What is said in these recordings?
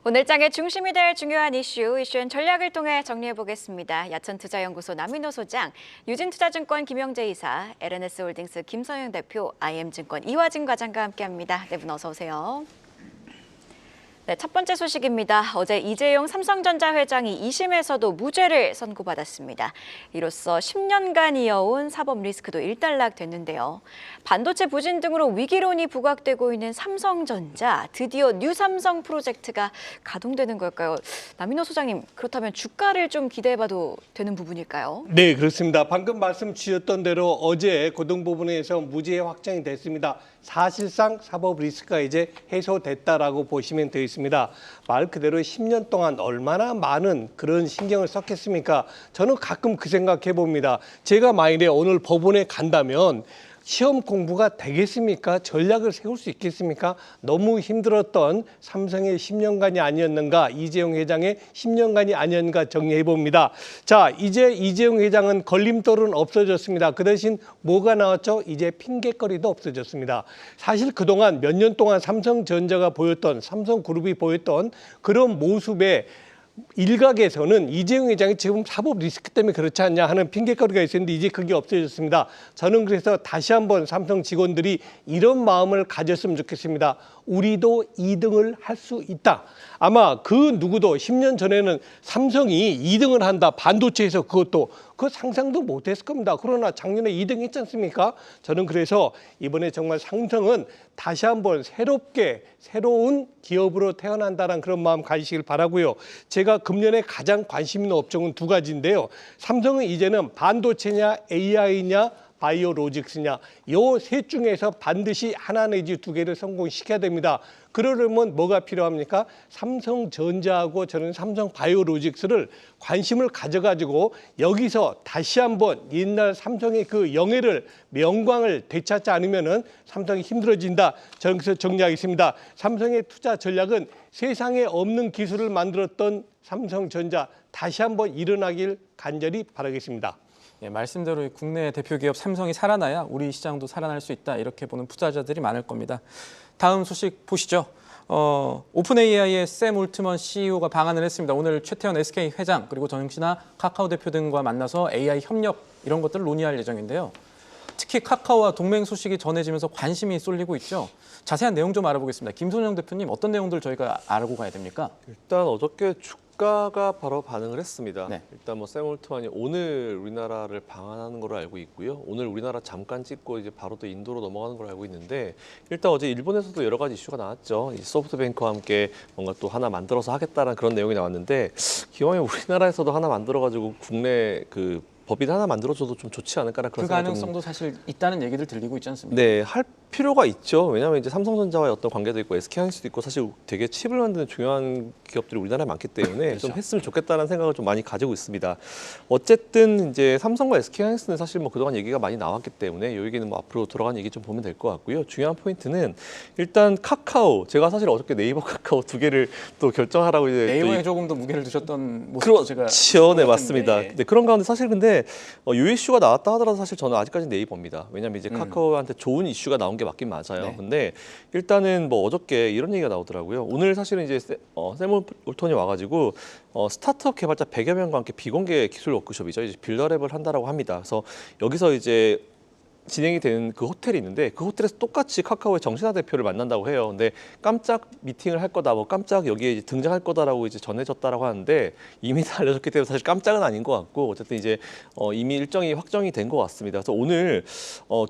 오늘 장의 중심이 될 중요한 이슈앤 전략을 통해 정리해보겠습니다. 야천투자연구소 남인호 소장, 유진투자증권 김영재 이사, LNS홀딩스 김서영 대표, IM증권 이화진 과장과 함께합니다. 네 분 어서 오세요. 네, 첫 번째 소식입니다. 어제 이재용 삼성전자 회장이 2심에서도 무죄를 선고받았습니다. 이로써 10년간 이어온 사법 리스크도 일단락됐는데요. 반도체 부진 등으로 위기론이 부각되고 있는 삼성전자, 드디어 뉴삼성 프로젝트가 가동되는 걸까요? 남인호 소장님, 그렇다면 주가를 좀 기대해봐도 되는 부분일까요? 네, 그렇습니다. 방금 말씀 주셨던 대로 어제 고등법원에서 무죄 확정이 됐습니다. 사실상 사법 리스크가 이제 해소됐다라고 보시면 되겠습니다. 말 그대로 10년 동안 얼마나 많은 그런 신경을 썼겠습니까? 저는 가끔 그 생각해 봅니다. 제가 만일에 오늘 법원에 간다면 시험 공부가 되겠습니까? 전략을 세울 수 있겠습니까? 너무 힘들었던 삼성의 10년간이 아니었는가, 이재용 회장의 10년간이 아니었는가 정리해 봅니다. 자, 이제 이재용 회장은 걸림돌은 없어졌습니다. 그 대신 뭐가 나왔죠? 이제 핑계거리도 없어졌습니다. 사실 그동안 몇 년 동안 삼성전자가 보였던, 삼성그룹이 보였던 그런 모습에 일각에서는 이재용 회장이 지금 사법 리스크 때문에 그렇지 않냐 하는 핑계거리가 있었는데 이제 그게 없어졌습니다. 저는 그래서 다시 한번 삼성 직원들이 이런 마음을 가졌으면 좋겠습니다. 우리도 2등을 할 수 있다. 아마 그 누구도 10년 전에는 삼성이 2등을 한다. 반도체에서 그것도 그 상상도 못했을 겁니다. 그러나 작년에 2등 했지 않습니까? 저는 그래서 이번에 정말 삼성은 다시 한번 새롭게 새로운 기업으로 태어난다는 그런 마음 가지시길 바라고요. 제가 금년에 가장 관심 있는 업종은 두 가지인데요. 삼성은 이제는 반도체냐 AI냐 바이오로직스냐 요 셋 중에서 반드시 하나 내지 두 개를 성공시켜야 됩니다. 그러려면 뭐가 필요합니까? 삼성전자하고 저는 삼성 바이오로직스를 관심을 가져가지고 여기서 다시 한번 옛날 삼성의 그 영예를 명광을 되찾지 않으면은 삼성이 힘들어진다. 저는 그래서 정리하겠습니다. 삼성의 투자 전략은 세상에 없는 기술을 만들었던 삼성전자 다시 한번 일어나길 간절히 바라겠습니다. 예, 말씀대로 국내 대표 기업 삼성이 살아나야 우리 시장도 살아날 수 있다 이렇게 보는 투자자들이 많을 겁니다. 다음 소식 보시죠. 오픈 AI의 샘 올트먼 CEO가 방한을 했습니다. 오늘 최태원 SK 회장 그리고 정신아 카카오 대표 등과 만나서 AI 협력 이런 것들을 논의할 예정인데요. 특히 카카오와 동맹 소식이 전해지면서 관심이 쏠리고 있죠. 자세한 내용 좀 알아보겠습니다. 김선영 대표님 어떤 내용들 저희가 알고 가야 됩니까? 일단 어저께 주가가 바로 반응을 했습니다. 네. 일단 샘 올트만이 오늘 우리나라를 방한하는 걸로 알고 있고요. 오늘 우리나라 잠깐 찍고 이제 바로 또 인도로 넘어가는 걸로 알고 있는데 일단 어제 일본에서도 여러 가지 이슈가 나왔죠. 소프트뱅크와 함께 뭔가 또 하나 만들어서 하겠다는 그런 내용이 나왔는데 기왕에 우리나라에서도 하나 만들어가지고 국내 그 법인 하나 만들어줘도 좀 좋지 않을까라는 그런 그 가능성도 사실 있다는 얘기들 들리고 있지 않습니까? 네, 할 필요가 있죠. 왜냐하면 이제 삼성전자와의 어떤 관계도 있고 SK하이닉스도 있고 사실 되게 칩을 만드는 중요한 기업들이 우리나라에 많기 때문에 그렇죠. 좀 했으면 좋겠다는 생각을 좀 많이 가지고 있습니다. 어쨌든 이제 삼성과 SK하이닉스는 사실 뭐 그동안 얘기가 많이 나왔기 때문에 이 얘기는 뭐 앞으로 돌아간 얘기 좀 보면 될 것 같고요. 중요한 포인트는 일단 카카오, 제가 사실 어저께 네이버 카카오 두 개를 또 결정하라고 이제 네이버에 조금 더 무게를 두셨던 모습도 제가 그렇죠, 네 맞습니다. 네, 그런 가운데 사실 근데 요 이슈가 나왔다 하더라도 사실 저는 아직까지 네이버입니다. 왜냐하면 이제 카카오한테 좋은 이슈가 나온 게 맞긴 맞아요. 네. 근데 일단은 뭐 어저께 이런 얘기가 나오더라고요. 오늘 사실은 이제 샘 올턴이 와가지고 스타트업 개발자 100여 명과 함께 비공개 기술 워크숍이죠. 이제 빌더랩을 한다라고 합니다. 그래서 여기서 이제 진행이 되는 그 호텔이 있는데 그 호텔에서 똑같이 카카오의 정신화 대표를 만난다고 해요. 근데 깜짝 미팅을 할 거다, 뭐 깜짝 여기에 이제 등장할 거다라고 이제 전해졌다라고 하는데 이미 다 알려졌기 때문에 사실 깜짝은 아닌 것 같고 어쨌든 이제 이미 일정이 확정이 된 것 같습니다. 그래서 오늘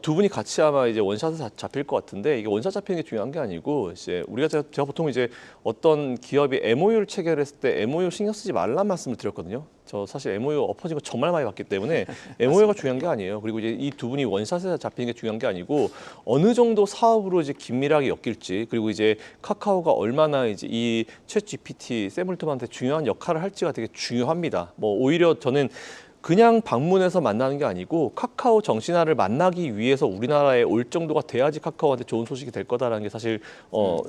두 분이 같이 아마 이제 원샷을 잡힐 것 같은데 이게 원샷 잡히는 게 중요한 게 아니고 이제 우리가 제가 보통 이제 어떤 기업이 MOU를 체결했을 때 MOU 신경 쓰지 말란 말씀을 드렸거든요. 저 사실 MOU 엎어진 거 정말 많이 봤기 때문에 MOU가 중요한 게 아니에요. 그리고 이제 이 두 분이 원샷에 잡히는 게 중요한 게 아니고 어느 정도 사업으로 이제 긴밀하게 엮일지 그리고 이제 카카오가 얼마나 이제 이 챗 GPT 샘 올트만한테 중요한 역할을 할지가 되게 중요합니다. 뭐 오히려 저는 그냥 방문해서 만나는 게 아니고 카카오 정신화를 만나기 위해서 우리나라에 올 정도가 돼야지 카카오한테 좋은 소식이 될 거다라는 게 사실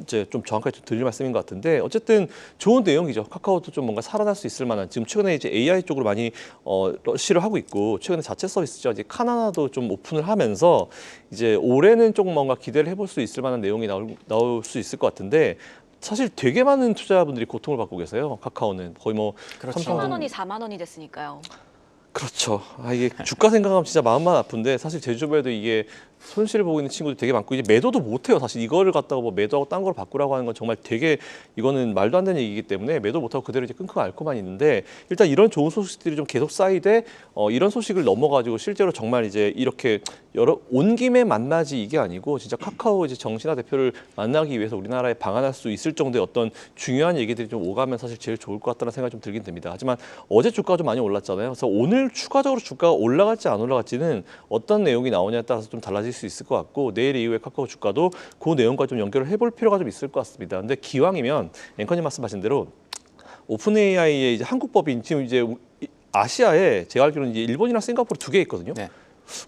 이제 좀 정확하게 좀 드릴 말씀인 것 같은데 어쨌든 좋은 내용이죠. 카카오도 좀 뭔가 살아날 수 있을 만한 지금 최근에 이제 AI 쪽으로 많이 러시를 하고 있고 최근에 자체 서비스죠. 이제 카나나도 좀 오픈을 하면서 이제 올해는 조금 뭔가 기대를 해볼 수 있을 만한 내용이 나올 수 있을 것 같은데 사실 되게 많은 투자분들이 고통을 받고 계세요. 카카오는 거의 뭐 그렇죠. 10만 원이 4만 원이 됐으니까요. 그렇죠. 이게 주가 생각하면 진짜 마음만 아픈데 사실 제주도에도 이게 손실을 보고 있는 친구들 되게 많고 이제 매도도 못해요. 사실 이거를 갖다가 뭐 매도하고 딴 걸 바꾸라고 하는 건 정말 되게 이거는 말도 안 되는 얘기이기 때문에 매도 못하고 그대로 이제 끊고 앓고만 있는데 일단 이런 좋은 소식들이 좀 계속 쌓이되 이런 소식을 넘어가지고 실제로 정말 이제 이렇게 온 김에 만나지 이게 아니고 진짜 카카오 이제 정신화 대표를 만나기 위해서 우리나라에 방한할 수 있을 정도의 어떤 중요한 얘기들이 좀 오가면 사실 제일 좋을 것 같다는 생각이 좀 들긴 됩니다. 하지만 어제 주가가 좀 많이 올랐잖아요. 그래서 오늘 추가적으로 주가가 올라갈지 안 올라갈지는 어떤 내용이 나오냐에 따라서 좀 달라질 수 있을 것 같고 내일 이후에 카카오 주가도 그 내용과 좀 연결을 해볼 필요가 좀 있을 것 같습니다. 근데 기왕이면 앵커님 말씀하신 대로 오픈 AI의 이제 한국 법인 지금 이제 아시아에 제가 알기로는 이제 일본이랑 싱가포르 두 개 있거든요. 네.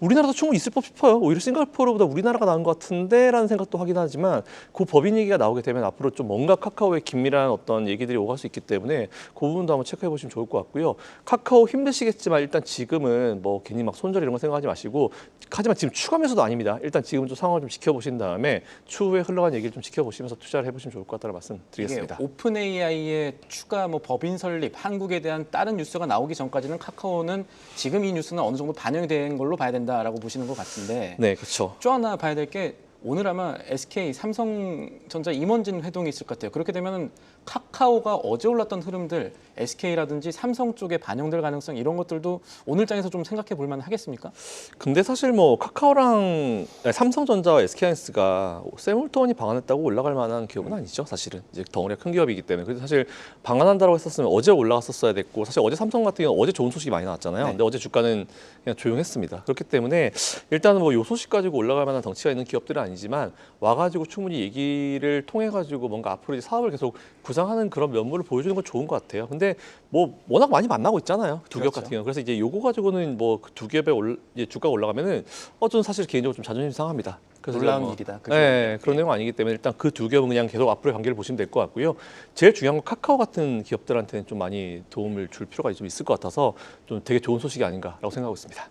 우리나라도 충분히 있을 법 싶어요. 오히려 싱가포르보다 우리나라가 나은 것 같은데라는 생각도 하긴 하지만 그 법인 얘기가 나오게 되면 앞으로 좀 뭔가 카카오의 긴밀한 어떤 얘기들이 오갈 수 있기 때문에 그 부분도 한번 체크해 보시면 좋을 것 같고요. 카카오 힘드시겠지만 일단 지금은 뭐 괜히 막 손절 이런 거 생각하지 마시고 하지만 지금 추가 매수도 아닙니다. 일단 지금 좀 상황을 좀 지켜보신 다음에 추후에 흘러간 얘기를 좀 지켜보시면서 투자를 해보시면 좋을 것 같다는 말씀 드리겠습니다. 이게 오픈 AI의 추가 뭐 법인 설립, 한국에 대한 다른 뉴스가 나오기 전까지는 카카오는 지금 이 뉴스는 어느 정도 반영이 된 걸로 봐야 된다라고 보시는 것 같은데 네, 그렇죠. 또 하나 봐야 될 게 오늘 아마 SK 삼성전자 임원진 회동이 있을 것 같아요. 그렇게 되면 카카오가 어제 올랐던 흐름들 SK라든지 삼성 쪽에 반영될 가능성 이런 것들도 오늘 장에서 좀 생각해 볼 만 하겠습니까? 근데 사실 뭐 카카오랑 삼성전자와 SK하이닉스가 세물턴이 방한했다고 올라갈 만한 기업은 아니죠. 사실은 이제 덩어리가 큰 기업이기 때문에. 그래서 사실 방한한다고 했었으면 어제 올라갔었어야 됐고 사실 어제 삼성 같은 경우는 어제 좋은 소식이 많이 나왔잖아요. 네. 근데 어제 주가는 그냥 조용했습니다. 그렇기 때문에 일단은 뭐 요 소식 가지고 올라갈 만한 덩치가 있는 기업들은 아니지만 와가지고 충분히 얘기를 통해 가지고 뭔가 앞으로 이제 사업을 계속 구상하는 그런 면모를 보여주는 건 좋은 것 같아요. 근데 뭐 워낙 많이 만나고 있잖아요. 두 기업 그렇죠. 같은 경우. 그래서 이제 요거 가지고는 뭐 두 기업의 이제 주가가 올라가면은 저는 사실 개인적으로 좀 자존심 상합니다. 그래서 놀라운 뭐, 일이다. 그죠? 네, 그런 내용 아니기 때문에 일단 그 두 기업은 그냥 계속 앞으로의 관계를 보시면 될 것 같고요. 제일 중요한 건 카카오 같은 기업들한테는 좀 많이 도움을 줄 필요가 좀 있을 것 같아서 좀 되게 좋은 소식이 아닌가라고 생각하고 있습니다.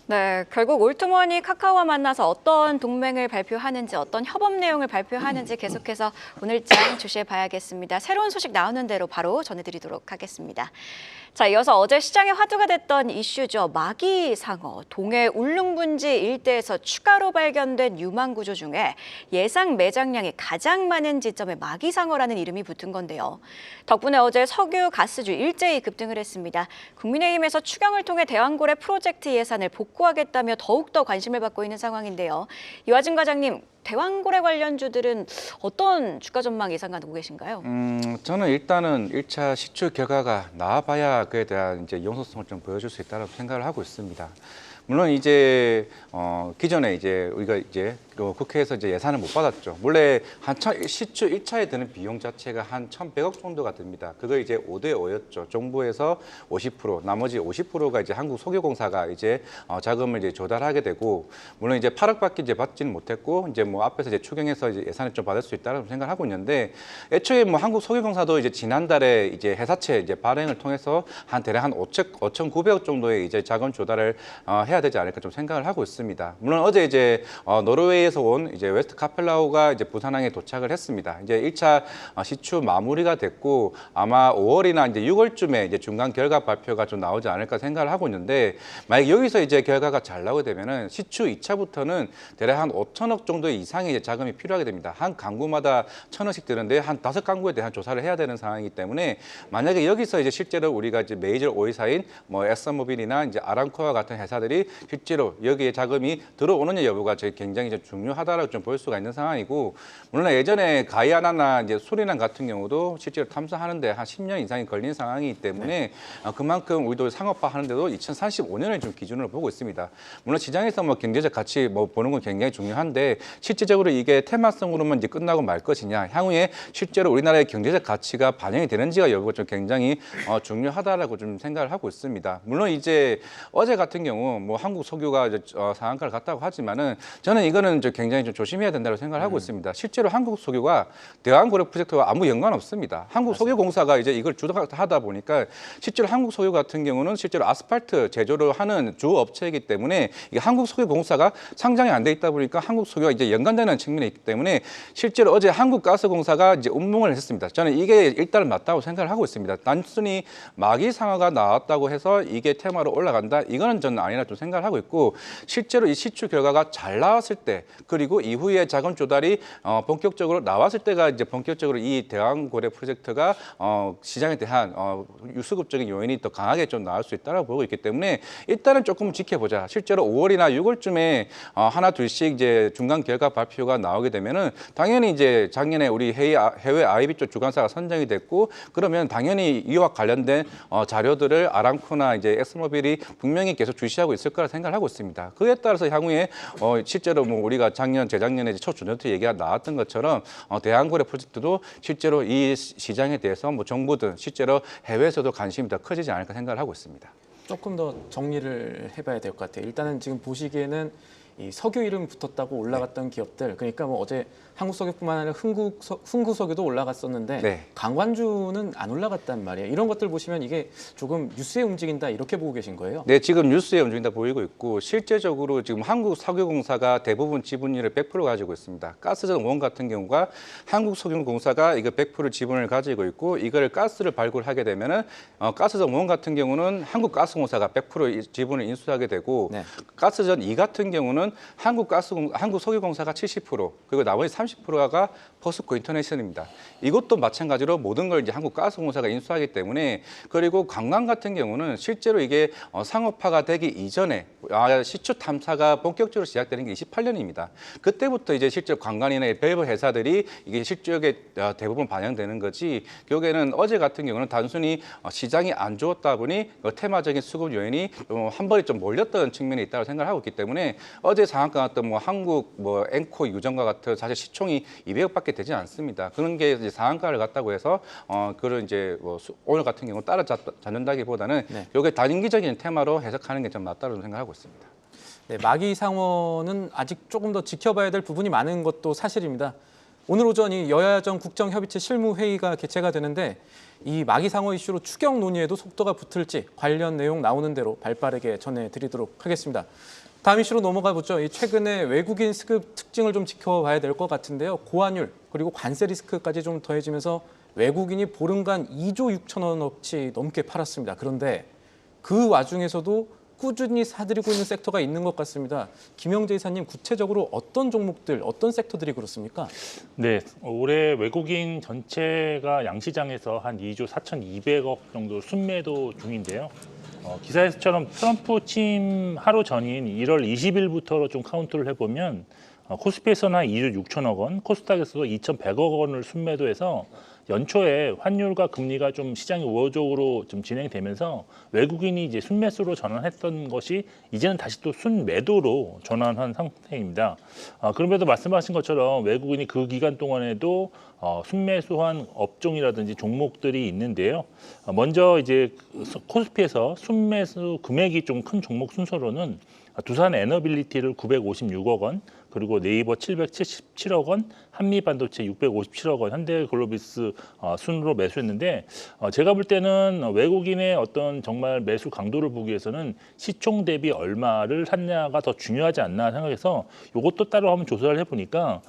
네, 결국 올트먼이 카카오와 만나서 어떤 동맹을 발표하는지 어떤 협업 내용을 발표하는지 계속해서 오늘장 주시해 봐야겠습니다. 새로운 소식 나오는 대로 바로 전해드리도록 하겠습니다. 자, 이어서 어제 시장에 화두가 됐던 이슈죠. 마기상어, 동해 울릉분지 일대에서 추가로 발견된 유망 구조 중에 예상 매장량이 가장 많은 지점에 마기상어라는 이름이 붙은 건데요. 덕분에 어제 석유, 가스주 일제히 급등을 했습니다. 국민의힘에서 추경을 통해 대왕고래 프로젝트 예산을 복구하겠다며 더욱더 관심을 받고 있는 상황인데요. 이화진 과장님, 대왕고래 관련주들은 어떤 주가 전망 예상 가지고 계신가요? 저는 일단은 1차 시추 결과가 나와봐야 그에 대한 이제 용서성을 좀 보여줄 수 있다고 생각을 하고 있습니다. 물론 이제 기존에 이제 우리가 이제 국회에서 이제 예산을 못 받았죠. 원래 시추 1차에 드는 비용 자체가 한 1,100억 정도가 듭니다. 그거 이제 5대 5였죠. 정부에서 50%, 나머지 50%가 이제 한국석유공사가 이제 자금을 이제 조달하게 되고, 물론 이제 8억밖에 이제 받지는 못했고, 이제 뭐 앞에서 이제 추경해서 이제 예산을 좀 받을 수 있다고 생각을 하고 있는데, 애초에 뭐 한국석유공사도 이제 지난달에 이제 회사채 이제 발행을 통해서 한 대략 한 5,900억 정도의 이제 자금 조달을 해야 되지 않을까 좀 생각을 하고 있습니다. 물론 어제 이제 노르웨이에서 온 이제 웨스트 카펠라우가 이제 부산항에 도착을 했습니다. 이제 1차 시추 마무리가 됐고 아마 5월이나 이제 6월쯤에 이제 중간 결과 발표가 좀 나오지 않을까 생각을 하고 있는데, 만약 여기서 이제 결과가 잘 나오게 되면은 시추 2차부터는 대략 한 5천억 정도 이상의 이제 자금이 필요하게 됩니다. 한 강구마다 1,000억씩 드는데 한 5강구에 대한 조사를 해야 되는 상황이기 때문에, 만약에 여기서 이제 실제로 우리가 이제 메이저 오일사인 뭐 엑슨모빌이나 이제 아람코와 같은 회사들이 실제로 여기에 자금이 들어오느냐 여부가 저희 굉장히 좀 중요하다라고 좀 볼 수가 있는 상황이고, 물론 예전에 가이아나나 이제 수리남 같은 경우도 실제로 탐사하는데 한 10년 이상이 걸린 상황이기 때문에 그만큼 우리도 상업화하는데도 2035년을 좀 기준으로 보고 있습니다. 물론 시장에서 뭐 경제적 가치 뭐 보는 건 굉장히 중요한데, 실질적으로 이게 테마성으로만 이제 끝나고 말 것이냐, 향후에 실제로 우리나라의 경제적 가치가 반영이 되는지가 여부가 좀 굉장히 중요하다라고 좀 생각을 하고 있습니다. 물론 이제 어제 같은 경우 뭐 한국 석유가 이제 상한가를 갔다고 하지만은 저는 이거는 이거는 굉장히 좀 조심해야 된다고 생각을 하고 있습니다. 실제로 한국 석유가 대한고래 프로젝트와 아무 연관 없습니다. 한국 석유공사가 이제 이걸 주도하다 보니까 실제로 한국 석유 같은 경우는 실제로 아스팔트 제조를 하는 주 업체이기 때문에 이게 한국 석유공사가 상장이 안 돼 있다 보니까 한국 석유가 이제 연관되는 측면이 있기 때문에 실제로 어제 한국가스공사가 이제 운봉을 했습니다. 저는 이게 일단 맞다고 생각을 하고 있습니다. 단순히 마기 상어가 나왔다고 해서 이게 테마로 올라간다, 이거는 저는 아니라 좀 생각을 하고 있고, 실제로 이 시추 결과가 잘 나왔을 때, 그리고 이후에 자금 조달이 본격적으로 나왔을 때가 이제 본격적으로 이 대왕고래 프로젝트가 시장에 대한 수급적인 요인이 더 강하게 좀 나올 수 있다고 보고 있기 때문에 일단은 조금 지켜보자. 실제로 5월이나 6월쯤에 하나 둘씩 이제 중간 결과 발표가 나오게 되면은 당연히 이제 작년에 우리 해외 IB 쪽 주관사가 선정이 됐고, 그러면 당연히 이와 관련된 자료들을 아람코나 이제 엑스모빌이 분명히 계속 주시하고 있을 거라 생각을 하고 있습니다. 그에 따라서 향후에 실제로 뭐 우리가 재작년에 초저녁 때 얘기가 나왔던 것처럼 대한고래 프로젝트도 실제로 이 시장에 대해서 뭐 정부든 실제로 해외에서도 관심이 더 커지지 않을까 생각을 하고 있습니다. 조금 더 정리를 해봐야 될 것 같아요. 일단은 지금 보시기에는 이 석유 이름 붙었다고 올라갔던 기업들, 그러니까 뭐 어제 한국석유뿐만 아니라 흥구석유도 올라갔었는데 네. 강관주는 안 올라갔단 말이에요. 이런 것들 보시면 이게 조금 뉴스에 움직인다 이렇게 보고 계신 거예요? 네, 지금 뉴스에 움직인다 보이고 있고, 실제적으로 지금 한국석유공사가 대부분 지분율을 100% 가지고 있습니다. 가스전 원 같은 경우가 한국석유공사가 이거 100% 지분을 가지고 있고, 이걸 가스를 발굴하게 되면은 가스전 원 같은 경우는 한국가스공사가 100% 지분을 인수하게 되고, 네. 가스전 2 같은 경우는 한국석유공사가 70%, 그리고 나머지 30%가 포스코 인터내셔널입니다. 이것도 마찬가지로 모든 걸 이제 한국가스공사가 인수하기 때문에, 그리고 관광 같은 경우는 실제로 이게 상업화가 되기 이전에 시추 탐사가 본격적으로 시작되는 게 28년입니다. 그때부터 이제 실제 관광이나 밸브 회사들이 이게 실적에 대부분 반영되는 거지, 결국에는 어제 같은 경우는 단순히 시장이 안 좋았다 보니 테마적인 수급 요인이 한 번에 좀 몰렸던 측면이 있다고 생각하고 있기 때문에, 어제 상한가 같은 뭐 한국 뭐 앵코 유전과 같은 사실 시총이 200억밖에 되지 않습니다. 그런 게 이제 상한가를 갔다고 해서 그런 이제 뭐 오늘 같은 경우 따라잡는다기보다는 네. 이게 단기적인 테마로 해석하는 게 좀 맞다고 생각하고 있습니다. 네, 마기 상어는 아직 조금 더 지켜봐야 될 부분이 많은 것도 사실입니다. 오늘 오전 이 여야정 국정협의체 실무회의가 개최가 되는데, 이 마기 상어 이슈로 추경 논의에도 속도가 붙을지 관련 내용 나오는 대로 발빠르게 전해드리도록 하겠습니다. 다음 이슈로 넘어가 보죠. 이 최근에 외국인 수급 특징을 좀 지켜봐야 될 것 같은데요. 고환율 그리고 관세 리스크까지 좀 더해지면서 외국인이 보름간 2조 6천억어치 넘게 팔았습니다. 그런데 그 와중에서도 꾸준히 사들이고 있는 섹터가 있는 것 같습니다. 김영재 이사님, 구체적으로 어떤 종목들, 어떤 섹터들이 그렇습니까? 네, 올해 외국인 전체가 양시장에서 한 2조 4,200억 정도 순매도 중인데요. 기사에서처럼 트럼프 취임 하루 전인 1월 20일부터 좀 카운트를 해보면 코스피에서는 한 2조 6천억 원, 코스닥에서도 2,100억 원을 순매도해서 연초에 환율과 금리가 좀 시장이 우호적으로 좀 진행되면서 외국인이 이제 순매수로 전환했던 것이 이제는 다시 또 순매도로 전환한 상태입니다. 그럼에도 말씀하신 것처럼 외국인이 그 기간 동안에도 순매수한 업종이라든지 종목들이 있는데요. 먼저 이제 코스피에서 순매수 금액이 좀 큰 종목 순서로는 두산 에너빌리티를 956억 원, 그리고 네이버 777억 원, 한미반도체 657억 원, 현대글로비스 순으로 매수했는데, 제가 볼 때는 외국인의 어떤 정말 매수 강도를 보기 위해서는 시총 대비 얼마를 샀냐가 더 중요하지 않나 생각해서 이것도 따로 한번 조사를 해보니까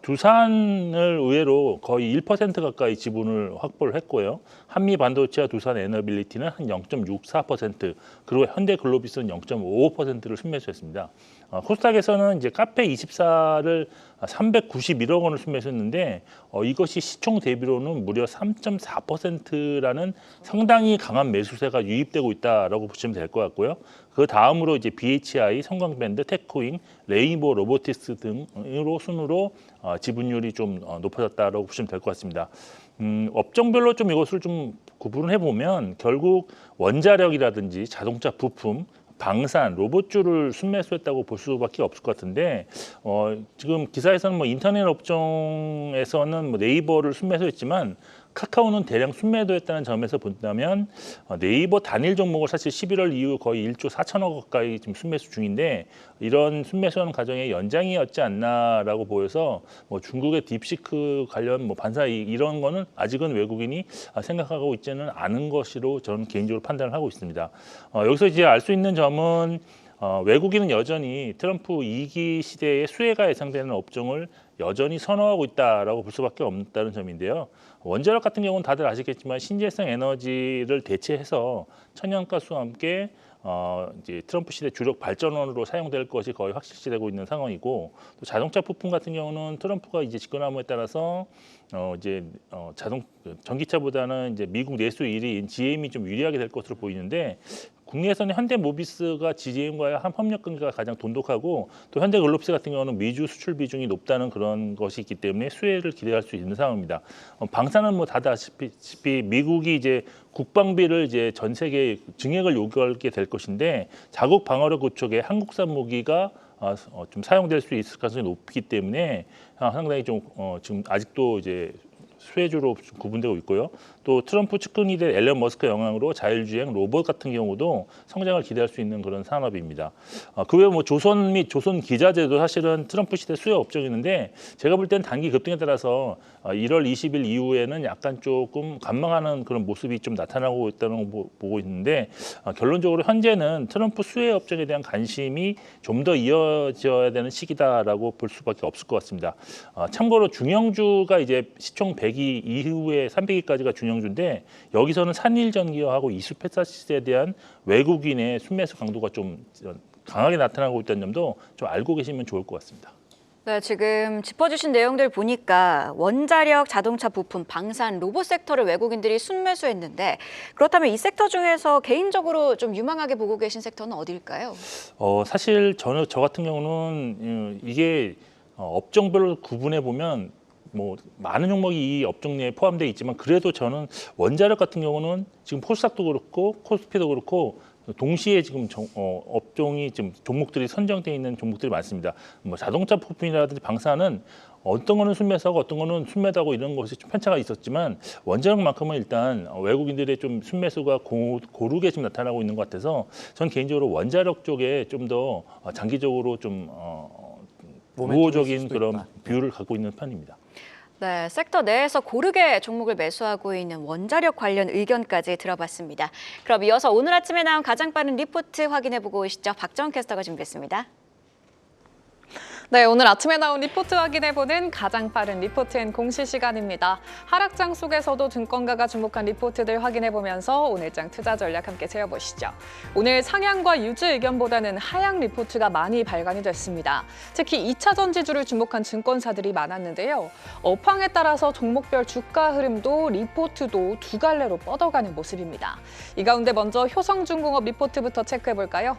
두산을 의외로 거의 1% 가까이 지분을 확보를 했고요. 한미반도체와 두산 에너빌리티는 한 0.64%, 그리고 현대글로비스는 0.55%를 순매수했습니다. 코스닥에서는 이제 카페24를 391억 원을 순매수했는데, 이것이 시총 대비로는 무려 3.4%라는 상당히 강한 매수세가 유입되고 있다라고 보시면 될 것 같고요. 그 다음으로 이제 BHI, 성광밴드, 테코잉, 레이버 로보티스 등으로 순으로 지분율이 좀 높아졌다라고 보시면 될 것 같습니다. 업종별로 좀 이것을 좀 구분해 보면 결국 원자력이라든지 자동차 부품, 방산, 로봇주를 순매수했다고 볼 수밖에 없을 것 같은데, 지금 기사에서는 뭐 인터넷 업종에서는 뭐 네이버를 순매수했지만 카카오는 대량 순매도했다는 점에서 본다면 네이버 단일 종목을 사실 11월 이후 거의 1조 4천억 가까이 지금 순매수 중인데 이런 순매수하는 과정의 연장이었지 않나라고 보여서 뭐 중국의 딥시크 관련 뭐 반사 이런 거는 아직은 외국인이 생각하고 있지는 않은 것으로 저는 개인적으로 판단을 하고 있습니다. 여기서 이제 알 수 있는 점은 외국인은 여전히 트럼프 2기 시대의 수혜가 예상되는 업종을 여전히 선호하고 있다라고 볼 수밖에 없다는 점인데요. 원자력 같은 경우는 다들 아시겠지만 신재생 에너지를 대체해서 천연가스와 함께 이제 트럼프 시대 주력 발전원으로 사용될 것이 거의 확실시되고 있는 상황이고 또 자동차 부품 같은 경우는 트럼프가 이제 집권함에 따라서 전기차보다는 이제 미국 내수 1위인 GM이 좀 유리하게 될 것으로 보이는데 국내에서는 현대모비스가 GM과의 협력 관계가 가장 돈독하고 또 현대글로비스 같은 경우는 미주 수출 비중이 높다는 그런 것이 있기 때문에 수혜를 기대할 수 있는 상황입니다. 방사는 뭐 다들 아시다시피 미국이 이제 국방비를 이제 전 세계에 증액을 요구하게 될 것인데 자국 방어력 구축에 한국산 무기가 좀 사용될 수 있을 가능성이 높기 때문에 상당히 좀 지금 아직도 이제 수혜주로 구분되고 있고요. 또 트럼프 측근이 된 앨런 머스크 영향으로 자율주행 로봇 같은 경우도 성장을 기대할 수 있는 그런 산업입니다. 그 외에 뭐 조선 및 조선 기자재도 사실은 트럼프 시대 수혜 업종이는데 제가 볼 때는 단기 급등에 따라서 1월 20일 이후에는 약간 조금 관망하는 그런 모습이 좀 나타나고 있다는 거 보고 있는데 결론적으로 현재는 트럼프 수혜 업종에 대한 관심이 좀 더 이어져야 되는 시기다라고 볼 수밖에 없을 것 같습니다. 참고로 중형주가 이제 시총 100위 이후에 300위까지가 중형주인데 여기서는 산일전기화하고 이수페사시스에 대한 외국인의 순매수 강도가 좀 강하게 나타나고 있다는 점도 좀 알고 계시면 좋을 것 같습니다. 네, 지금 짚어주신 내용들 보니까 원자력, 자동차 부품, 방산, 로봇 섹터를 외국인들이 순매수했는데 그렇다면 이 섹터 중에서 개인적으로 좀 유망하게 보고 계신 섹터는 어디일까요? 사실 저 같은 경우는 이게 업종별로 구분해 보면 뭐 많은 종목이 이 업종 내에 포함되어 있지만 그래도 저는 원자력 같은 경우는 지금 포스닥도 그렇고 코스피도 그렇고 동시에 지금 업종이 지금 종목들이 선정되어 있는 종목들이 많습니다. 뭐 자동차 부품이라든지 방사는 어떤 거는 순매수하고 어떤 거는 순매도하고 이런 것이 좀 편차가 있었지만 원자력만큼은 일단 외국인들의 좀 순매수가 고르게 지금 나타나고 있는 것 같아서 전 개인적으로 원자력 쪽에 좀 더 장기적으로 좀 우호적인 그런 비율을 갖고 있는 편입니다. 네, 섹터 내에서 고르게 종목을 매수하고 있는 원자력 관련 의견까지 들어봤습니다. 그럼 이어서 오늘 아침에 나온 가장 빠른 리포트 확인해보고 오시죠. 박정은 캐스터가 준비했습니다. 네, 오늘 아침에 나온 리포트 확인해보는 가장 빠른 리포트앤 공시 시간입니다. 하락장 속에서도 증권가가 주목한 리포트들 확인해보면서 오늘장 투자 전략 함께 세워보시죠. 오늘 상향과 유지 의견보다는 하향 리포트가 많이 발간이 됐습니다. 특히 2차 전지주를 주목한 증권사들이 많았는데요. 업황에 따라서 종목별 주가 흐름도 리포트도 두 갈래로 뻗어가는 모습입니다. 이 가운데 먼저 효성중공업 리포트부터 체크해볼까요?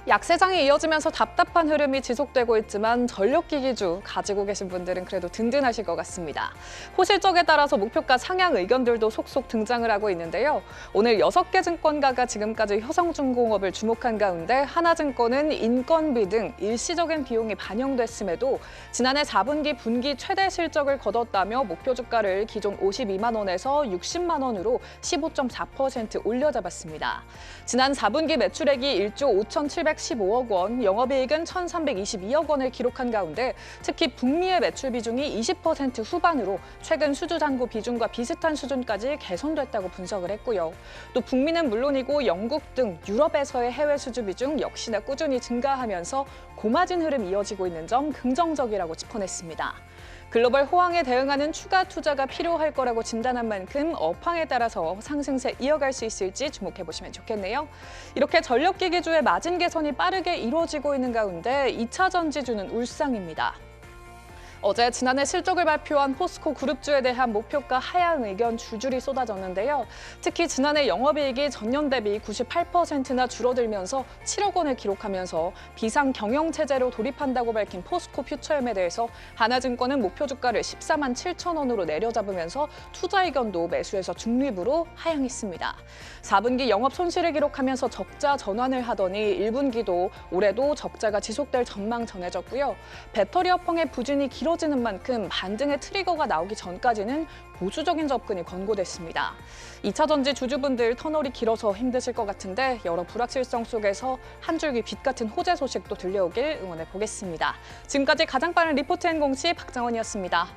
약세장이 이어지면서 답답한 흐름이 지속되고 있지만 전력기기주 가지고 계신 분들은 그래도 든든하실 것 같습니다. 호실적에 따라서 목표가 상향 의견들도 속속 등장을 하고 있는데요. 오늘 6개 증권가가 지금까지 효성중공업을 주목한 가운데 하나증권은 인건비 등 일시적인 비용이 반영됐음에도 지난해 4분기 분기 최대 실적을 거뒀다며 목표 주가를 기존 52만 원에서 60만 원으로 15.4% 올려잡았습니다. 지난 4분기 매출액이 1조 5,715억 원, 영업이익은 1,322억 원을 기록한 가운데 특히 북미의 매출 비중이 20% 후반으로 최근 수주잔고 비중과 비슷한 수준까지 개선됐다고 분석을 했고요. 또 북미는 물론이고 영국 등 유럽에서의 해외 수주 비중 역시나 꾸준히 증가하면서 고마진 흐름 이어지고 있는 점 긍정적이라고 짚어냈습니다. 글로벌 호황에 대응하는 추가 투자가 필요할 거라고 진단한 만큼 업황에 따라서 상승세 이어갈 수 있을지 주목해보시면 좋겠네요. 이렇게 전력기기주의 마진 개선이 빠르게 이루어지고 있는 가운데 2차 전지주는 울상입니다. 어제 지난해 실적을 발표한 포스코 그룹주에 대한 목표가 하향 의견 줄줄이 쏟아졌는데요. 특히 지난해 영업이익이 전년 대비 98%나 줄어들면서 7억 원을 기록하면서 비상 경영 체제로 돌입한다고 밝힌 포스코 퓨처엠에 대해서 하나증권은 목표 주가를 14만 7천 원으로 내려잡으면서 투자 의견도 매수해서 중립으로 하향했습니다. 4분기 영업 손실을 기록하면서 적자 전환을 하더니 1분기도 올해도 적자가 지속될 전망 전해졌고요. 배터리 업황의 부진이 길어 길어지는 만큼 반등의 트리거가 나오기 전까지는 보수적인 접근이 권고됐습니다. 2차 전지 주주분들 터널이 길어서 힘드실 것 같은데 여러 불확실성 속에서 한 줄기 빛 같은 호재 소식도 들려오길 응원해 보겠습니다. 지금까지 가장 빠른 리포트앤공시 박정원이었습니다.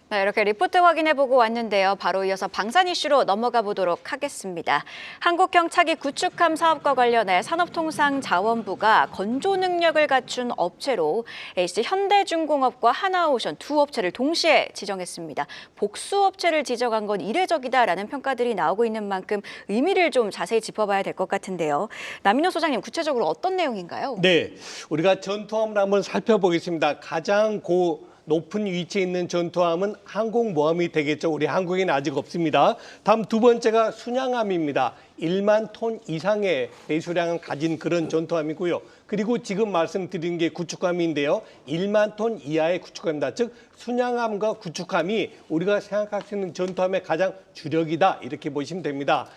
네, 이렇게 리포트 확인해보고 왔는데요. 바로 이어서 방산 이슈로 넘어가 보도록 하겠습니다. 한국형 차기 구축함 사업과 관련해 산업통상자원부가 건조 능력을 갖춘 업체로 HC 현대중공업과 하나오션 두 업체를 동시에 지정했습니다. 복수업체를 지정한 건 이례적이다라는 평가들이 나오고 있는 만큼 의미를 좀 자세히 짚어봐야 될 것 같은데요. 남인호 소장님, 구체적으로 어떤 내용인가요? 네, 우리가 전투함을 한번 살펴보겠습니다. 가장 높은 위치에 있는 전투함은 항공모함이 되겠죠. 우리 한국에는 아직 없습니다. 다음 두 번째가 순양함입니다. 1만 톤 이상의 배수량을 가진 그런 전투함이고요. 그리고 지금 말씀드린 게 구축함인데요. 1만 톤 이하의 구축함이다. 즉 순양함과 구축함이 우리가 생각할 수 있는 전투함의 가장 주력이다. 이렇게 보시면 됩니다.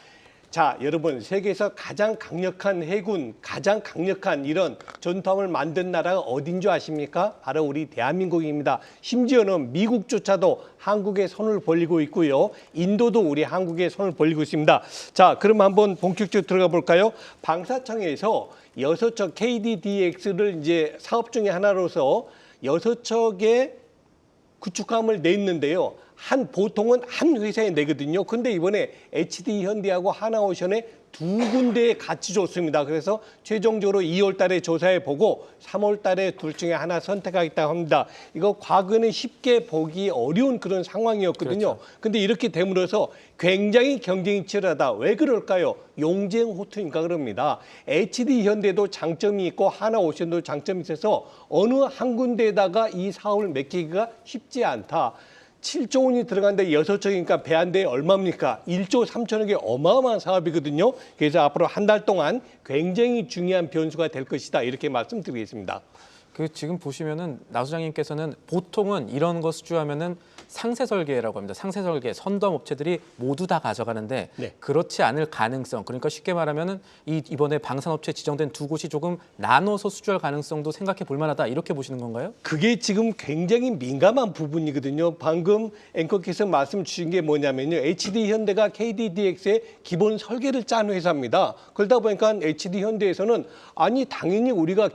자, 여러분, 세계에서 가장 강력한 해군, 가장 강력한 이런 전투함을 만든 나라가 어딘 줄 아십니까? 바로 우리 대한민국입니다. 심지어는 미국조차도 한국에 손을 벌리고 있고요. 인도도 우리 한국에 손을 벌리고 있습니다. 자, 그럼 한번 본격적으로 들어가 볼까요? 방사청에서 6척 KDDX를 이제 사업 중에 하나로서 6척의 구축함을 냈는데요. 보통은 한 회사에 내거든요. 근데 이번에 HD 현대하고 하나오션에 두 군데에 같이 줬습니다. 그래서 최종적으로 2월 달에 조사해 보고 3월 달에 둘 중에 하나 선택하겠다고 합니다. 이거 과거에는 쉽게 보기 어려운 그런 상황이었거든요. 그렇죠. 근데 이렇게 됨으로써 굉장히 경쟁이 치열하다. 왜 그럴까요? 용쟁 호투니까 그럽니다. HD 현대도 장점이 있고 하나오션도 장점이 있어서 어느 한 군데에다가 이 사업을 맡기기가 쉽지 않다. 7조 원이 들어간데 6척이니까 배 한 대에 얼마입니까? 1조 3천억의 어마어마한 사업이거든요. 그래서 앞으로 한 달 동안 굉장히 중요한 변수가 될 것이다. 이렇게 말씀드리겠습니다. 지금 보시면은 나 소장님께서는 보통은 이런 거 수주하면은 상세 설계라고 합니다. 상세 설계 선도함 업체들이 모두 다 가져가는데 네. 그렇지 않을 가능성. 그러니까 쉽게 말하면은 이번에 방산업체 지정된 두 곳이 조금 나눠서 수주할 가능성도 생각해 볼 만하다. 이렇게 보시는 건가요? 그게 지금 굉장히 민감한 부분이거든요. 방금 앵커께서 말씀 주신 게 뭐냐면요. HD 현대가 KDDX의 기본 설계를 짠 회사입니다. 그러다 보니까 HD 현대에서는 아니 당연히 우리가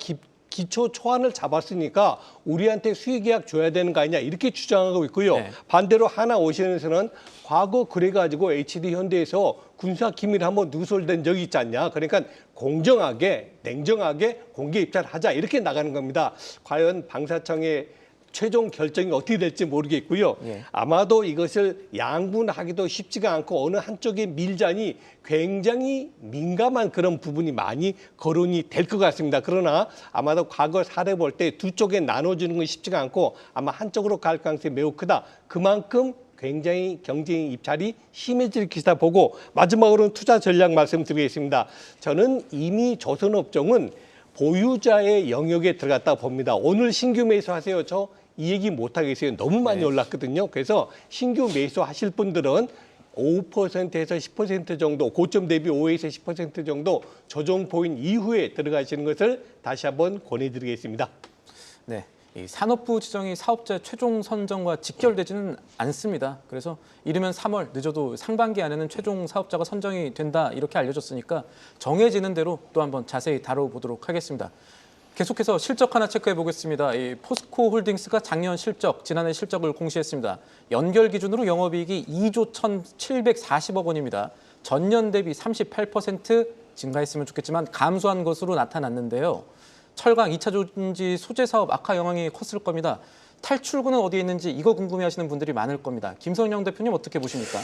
기초 초안을 잡았으니까 우리한테 수익 계약 줘야 되는 거 아니냐 이렇게 주장하고 있고요. 네. 반대로 하나오션에서는 과거 그래가지고 HD 현대에서 군사 기밀 한번 누설된 적이 있지 않냐. 그러니까 공정하게 냉정하게 공개 입찰을 하자 이렇게 나가는 겁니다. 과연 방사청의 최종 결정이 어떻게 될지 모르겠고요. 예. 아마도 이것을 양분하기도 쉽지가 않고 어느 한쪽의 밀잔이 굉장히 민감한 그런 부분이 많이 거론이 될 것 같습니다. 그러나 아마도 과거 사례 볼 때 두 쪽에 나눠주는 건 쉽지가 않고 아마 한쪽으로 갈 가능성이 매우 크다. 그만큼 굉장히 경쟁 입찰이 심해질 것이다 보고 마지막으로는 투자 전략 말씀드리겠습니다. 저는 이미 조선업종은 보유자의 영역에 들어갔다 봅니다. 오늘 신규 매수하세요. 저 이 얘기 못하겠어요. 너무 많이 올랐거든요. 그래서 신규 매수하실 분들은 5%에서 10% 정도, 고점 대비 5에서 10% 정도 조정 포인 이후에 들어가시는 것을 다시 한번 권해드리겠습니다. 네. 이 산업부 지정이 사업자 최종 선정과 직결되지는 않습니다. 그래서 이르면 3월 늦어도 상반기 안에는 최종 사업자가 선정이 된다 이렇게 알려졌으니까 정해지는 대로 또 한번 자세히 다뤄보도록 하겠습니다. 계속해서 실적 하나 체크해 보겠습니다. 이 포스코 홀딩스가 작년 실적, 지난해 실적을 공시했습니다. 연결 기준으로 영업이익이 2조 1,740억 원입니다. 전년 대비 38% 증가했으면 좋겠지만 감소한 것으로 나타났는데요. 철강 2차 전지 소재 사업 악화 영향이 컸을 겁니다. 탈출구는 어디에 있는지 이거 궁금해하시는 분들이 많을 겁니다. 김성영 대표님 어떻게 보십니까?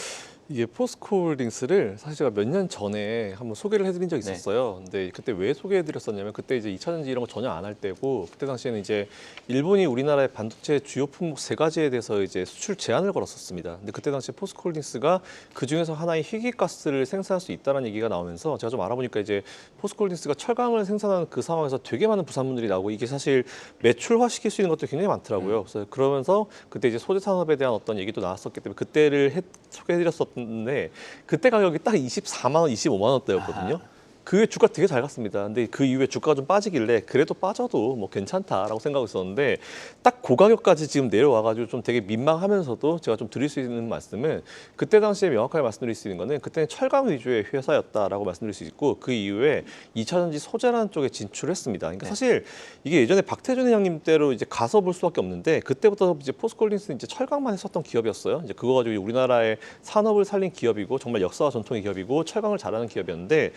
이게 포스코홀딩스를 사실 제가 몇 년 전에 한번 소개를 해드린 적이 있었어요. 근데 그때 왜 소개해드렸었냐면 그때 이제 2차전지 이런 거 전혀 안 할 때고 그때 당시에는 이제 일본이 우리나라의 반도체 주요 품목 3가지에 대해서 이제 수출 제한을 걸었었습니다. 근데 그때 당시에 포스코홀딩스가 그 중에서 하나의 희귀가스를 생산할 수 있다는 얘기가 나오면서 제가 좀 알아보니까 이제 포스코홀딩스가 철강을 생산하는 그 상황에서 되게 많은 부산물들이 나오고 이게 사실 매출화시킬 수 있는 것도 굉장히 많더라고요. 그래서 그러면서 그때 이제 소재 산업에 대한 어떤 얘기도 나왔었기 때문에 그때를 소개해드렸었는데 그때 가격이 딱 24만 원, 25만 원대였거든요. 그 후에 주가 되게 잘 갔습니다. 근데 그 이후에 주가가 좀 빠지길래 그래도 빠져도 뭐 괜찮다라고 생각하고 있었는데 딱 고가격까지 지금 내려와가지고 좀 되게 민망하면서도 제가 좀 드릴 수 있는 말씀은 그때 당시에 명확하게 말씀드릴 수 있는 거는 그때는 철강 위주의 회사였다라고 말씀드릴 수 있고 그 이후에 2차전지 소재라는 쪽에 진출했습니다. 그러니까 사실 이게 예전에 박태준 회장님 때로 이제 가서 볼 수밖에 없는데 그때부터 이제 포스코홀딩스는 이제 철강만 했었던 기업이었어요. 이제 그거 가지고 우리나라의 산업을 살린 기업이고 정말 역사와 전통의 기업이고 철강을 잘하는 기업이었는데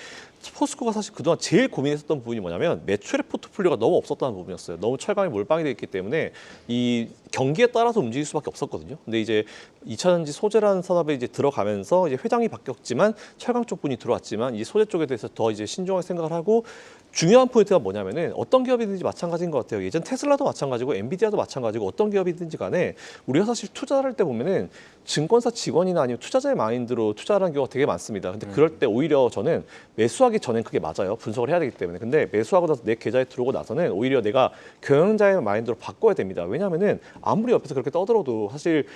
포스코가 사실 그동안 제일 고민했었던 부분이 뭐냐면 매출의 포트폴리오가 너무 없었다는 부분이었어요. 너무 철강에 몰빵이 돼 있기 때문에 이 경기에 따라서 움직일 수밖에 없었거든요. 근데 이제 2차전지 소재라는 산업에 이제 들어가면서 이제 회장이 바뀌었지만 철강 쪽 분이 들어왔지만 이 소재 쪽에 대해서 더 이제 신중하게 생각을 하고 중요한 포인트가 뭐냐면은 어떤 기업이든지 마찬가지인 것 같아요. 예전 테슬라도 마찬가지고 엔비디아도 마찬가지고 어떤 기업이든지 간에 우리가 사실 투자를 할 때 보면은 증권사 직원이나 아니면 투자자의 마인드로 투자를 하는 경우가 되게 많습니다. 근데 그럴 때 오히려 저는 매수하기 전엔 그게 맞아요. 분석을 해야 되기 때문에. 근데 매수하고 나서 내 계좌에 들어오고 나서는 오히려 내가 경영자의 마인드로 바꿔야 됩니다. 왜냐하면은 아무리 옆에서 그렇게 떠들어도 사실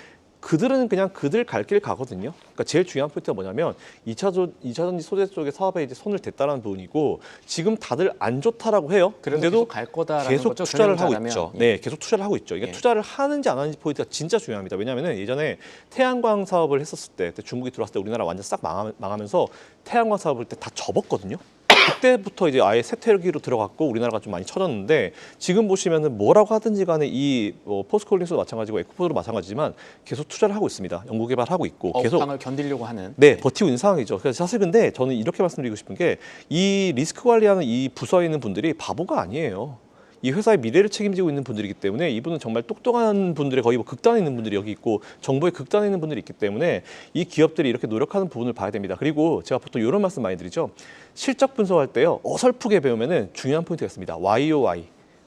그들은 그냥 그들 갈 길 가거든요. 그러니까 제일 중요한 포인트가 뭐냐면 2차전지 소재 쪽의 사업에 이제 손을 댔다는 부분이고 지금 다들 안 좋다라고 해요. 그래도 그런데도 계속 갈 거다라는 계속 거죠. 투자를 하고 경영자라면. 있죠. 예. 네, 계속 투자를 하고 있죠. 이게 예. 투자를 하는지 안 하는지 포인트가 진짜 중요합니다. 왜냐하면 예전에 태양광 사업을 했었을 때, 그때 중국이 들어왔을 때 우리나라 완전 싹 망하면서 태양광 사업을 때 다 접었거든요. 그때부터 이제 아예 세태기로 들어갔고 우리나라가 좀 많이 쳐졌는데 지금 보시면은 뭐라고 하든지 간에 이 포스코홀딩스도 마찬가지고 에코프로도 마찬가지지만 계속 투자를 하고 있습니다. 연구 개발하고 있고 계속 업황을 견디려고 하는. 네, 버티고 있는 상황이죠. 그래서 사실 근데 저는 이렇게 말씀드리고 싶은 게 이 리스크 관리하는 이 부서에 있는 분들이 바보가 아니에요. 이 회사의 미래를 책임지고 있는 분들이기 때문에 이분은 정말 똑똑한 분들의 거의 뭐 극단에 있는 분들이 여기 있고 정부의 극단에 있는 분들이 있기 때문에 이 기업들이 이렇게 노력하는 부분을 봐야 됩니다. 그리고 제가 보통 이런 말씀 많이 드리죠. 실적 분석할 때요. 어설프게 배우면은 중요한 포인트가 있습니다.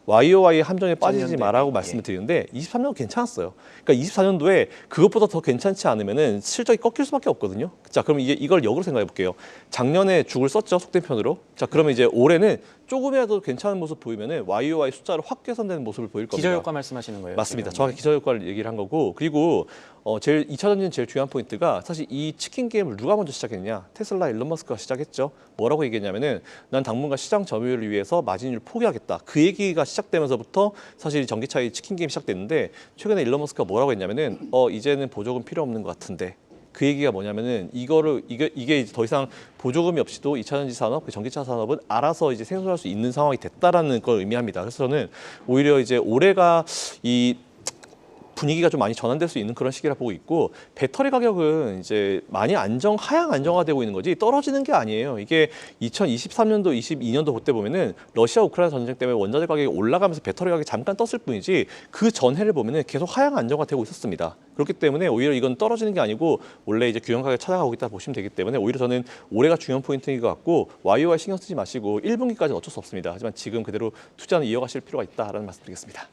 YOY 함정에 빠지지 전년도에. 마라고 말씀을 드리는데 23년 괜찮았어요. 그러니까 24년도에 그것보다 더 괜찮지 않으면은 실적이 꺾일 수밖에 없거든요. 자, 그럼 이걸 역으로 생각해 볼게요. 작년에 죽을 썼죠, 속된 편으로. 자, 그러면 이제 올해는 조금이라도 괜찮은 모습 보이면은 YOY 숫자를 확 개선되는 모습을 보일 겁니다. 기저효과 말씀하시는 거예요? 맞습니다. 지금? 정확히 기저효과를 얘기를 한 거고 그리고 제일 2차전지는 제일 중요한 포인트가 사실 이 치킨 게임을 누가 먼저 시작했냐? 테슬라 일론 머스크가 시작했죠. 뭐라고 얘기했냐면은 난 당분간 시장 점유율을 위해서 마진율 포기하겠다. 그 얘기가 시작되면서부터 사실 전기차의 치킨 게임 시작됐는데 최근에 일론 머스크가 뭐라고 했냐면은 이제는 보조금 필요 없는 것 같은데. 그 얘기가 뭐냐면은 이게 이제 더 이상 보조금이 없이도 2차전지 산업, 그 전기차 산업은 알아서 이제 생존할 수 있는 상황이 됐다라는 걸 의미합니다. 그래서 저는 오히려 이제 올해가 이 분위기가 좀 많이 전환될 수 있는 그런 시기라 보고 있고 배터리 가격은 이제 많이 하향 안정화되고 있는 거지 떨어지는 게 아니에요. 이게 2023년도, 22년도 그때 보면은 러시아 우크라이나 전쟁 때문에 원자재 가격이 올라가면서 배터리 가격이 잠깐 떴을 뿐이지 그 전해를 보면은 계속 하향 안정화되고 있었습니다. 그렇기 때문에 오히려 이건 떨어지는 게 아니고 원래 이제 균형 가격 찾아가고 있다 보시면 되기 때문에 오히려 저는 올해가 중요한 포인트인 것 같고 YOY 신경 쓰지 마시고 1분기까지는 어쩔 수 없습니다. 하지만 지금 그대로 투자는 이어가실 필요가 있다라는 말씀드리겠습니다.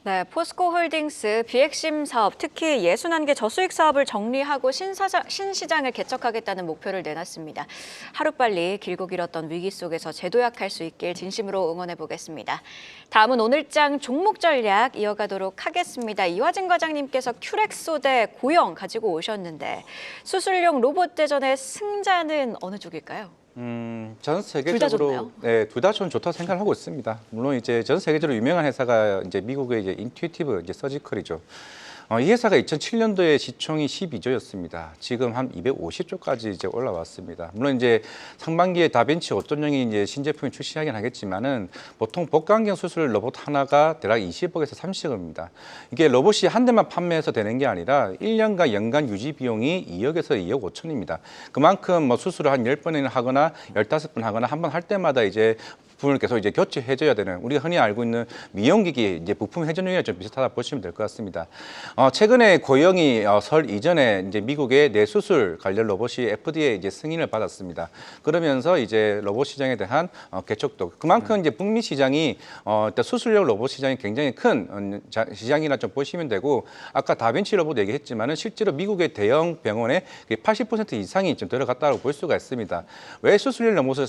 네, 포스코홀딩스 비핵심 사업, 특히 61개 저수익 사업을 정리하고 신시장을 개척하겠다는 목표를 내놨습니다. 하루빨리 길고 길었던 위기 속에서 재도약할 수 있길 진심으로 응원해 보겠습니다. 다음은 오늘장 종목 전략 이어가도록 하겠습니다. 이화진 과장님께서 큐렉소 대 고영 가지고 오셨는데 수술용 로봇 대전의 승자는 어느 쪽일까요? 둘다 전 세계적으로 좋나요? 네, 둘 다 저는 좋다고 생각을 하고 있습니다. 물론 이제 전 세계적으로 유명한 회사가 이제 미국의 이제 인투이티브 이제 서지컬이죠. 이 회사가 2007년도에 시총이 12조였습니다. 지금 한 250조까지 이제 올라왔습니다. 물론 이제 상반기에 다빈치 5.0이 이제 신제품이 출시하긴 하겠지만은 보통 복강경 수술 로봇 하나가 대략 20억에서 30억입니다. 이게 로봇이 한 대만 판매해서 되는 게 아니라 1년간 연간 유지 비용이 2억에서 2억 5천입니다. 그만큼 뭐 수술을 한 10번이나 하거나 15번 하거나 한 번 할 때마다 이제 부품을 계속 이제 교체해줘야 되는 우리가 흔히 알고 있는 미용기기 이제 부품 회전율이랑 좀 비슷하다 보시면 될 것 같습니다. 최근에 고영이 설 이전에 이제 미국의 뇌수술 관련 로봇이 FDA 이제 승인을 받았습니다. 그러면서 이제 로봇 시장에 대한 개척도 그만큼 이제 북미 시장이 일단 수술용 로봇 시장이 굉장히 큰 시장이라 좀 보시면 되고 아까 다빈치 로봇 얘기했지만은 실제로 미국의 대형 병원에 80% 이상이 좀 들어갔다고 볼 수가 있습니다. 왜 수술용 로봇을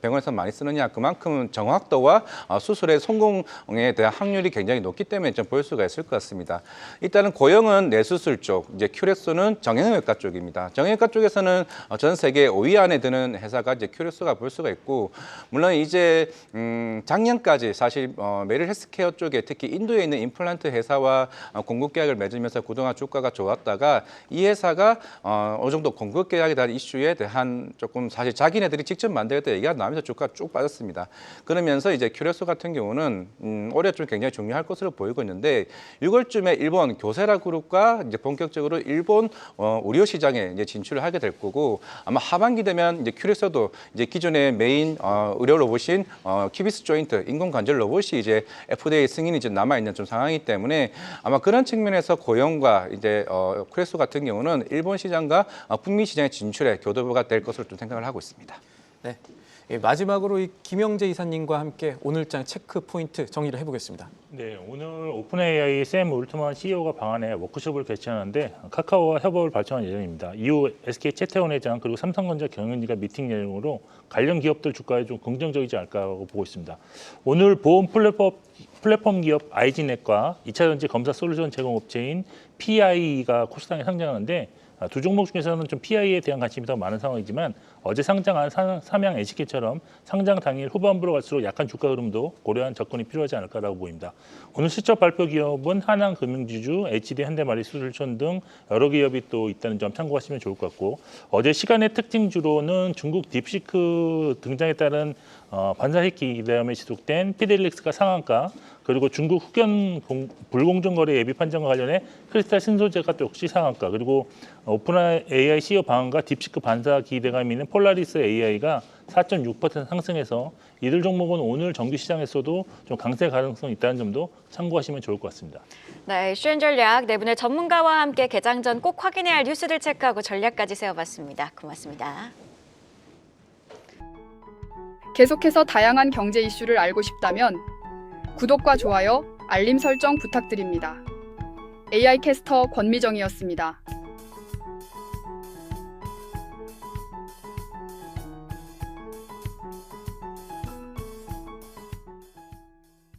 병원에서 많이 쓰느냐? 그만큼 그만큼 정확도와 수술의 성공에 대한 확률이 굉장히 높기 때문에 좀 볼 수가 있을 것 같습니다. 일단은 고영은 내수술 쪽, 이제 큐렉소는 정형외과 쪽입니다. 정형외과 쪽에서는 전 세계 5위 안에 드는 회사가 이제 큐렉소가 볼 수가 있고, 물론 이제 작년까지 사실 메릴 헬스케어 쪽에 특히 인도에 있는 임플란트 회사와 공급 계약을 맺으면서 그동안 주가가 좋았다가 이 회사가 어느 정도 공급 계약에 대한 이슈에 대한 조금 사실 자기네들이 직접 만들 때 얘기가 나오면서 주가가 쭉 빠졌습니다. 그러면서 이제 큐렉소 같은 경우는 올해 좀 굉장히 중요할 것으로 보이고 있는데 6월쯤에 일본 교세라 그룹과 이제 본격적으로 일본 의료 시장에 이제 진출을 하게 될 거고, 아마 하반기 되면 이제 큐렉소도 이제 기존의 메인 의료 로봇인 큐비스 조인트 인공 관절 로봇이 이제 FDA 승인이 이제 남아 있는 좀 상황이기 때문에 아마 그런 측면에서 고영과 이제 큐렉소 같은 경우는 일본 시장과 북미 시장의 진출에 교두보가 될 것으로 좀 생각을 하고 있습니다. 네. 마지막으로 이 김영재 이사님과 함께 오늘장 체크 포인트 정리를 해보겠습니다. 네, 오늘 오픈 AI 샘 울트먼 CEO가 방한해 워크숍을 개최하는데 카카오와 협업을 발전할 예정입니다. 이후 SK 채태원 회장 그리고 삼성전자 경영진과 미팅 내용으로 관련 기업들 주가에 좀 긍정적이지 않을까라고 보고 있습니다. 오늘 보험 플랫폼 기업 아이지넷과 2차 전지 검사 솔루션 제공업체인 PI가 코스닥에 상장하는데 두 종목 중에서는 좀 PI에 대한 관심이 더 많은 상황이지만 어제 상장한 삼양 NCK처럼 상장 당일 후반부로 갈수록 약한 주가 흐름도 고려한 접근이 필요하지 않을까라고 보입니다. 오늘 실적 발표 기업은 하나금융지주, HD 현대마리솔루션 등 여러 기업이 또 있다는 점 참고하시면 좋을 것 같고, 어제 시간의 특징주로는 중국 딥시크 등장에 따른 반사회기 기대감에 지속된 피델릭스가 상한가, 그리고 중국 후견 불공정 거래 예비 판정과 관련해 크리스탈 신소재가 또 역시 상한가, 그리고 오픈 AI CEO 방한과 딥시크 반사 기대감이 있는 폴라리스 AI가 4.6% 상승해서 이들 종목은 오늘 정규 시장에서도 좀 강세 가능성이 있다는 점도 참고하시면 좋을 것 같습니다. 네, 이슈엔 전략 네 분의 전문가와 함께 개장 전 꼭 확인해야 할 뉴스들 체크하고 전략까지 세워봤습니다. 고맙습니다. 계속해서 다양한 경제 이슈를 알고 싶다면 구독과 좋아요, 알림 설정 부탁드립니다. AI 캐스터 권미정이었습니다.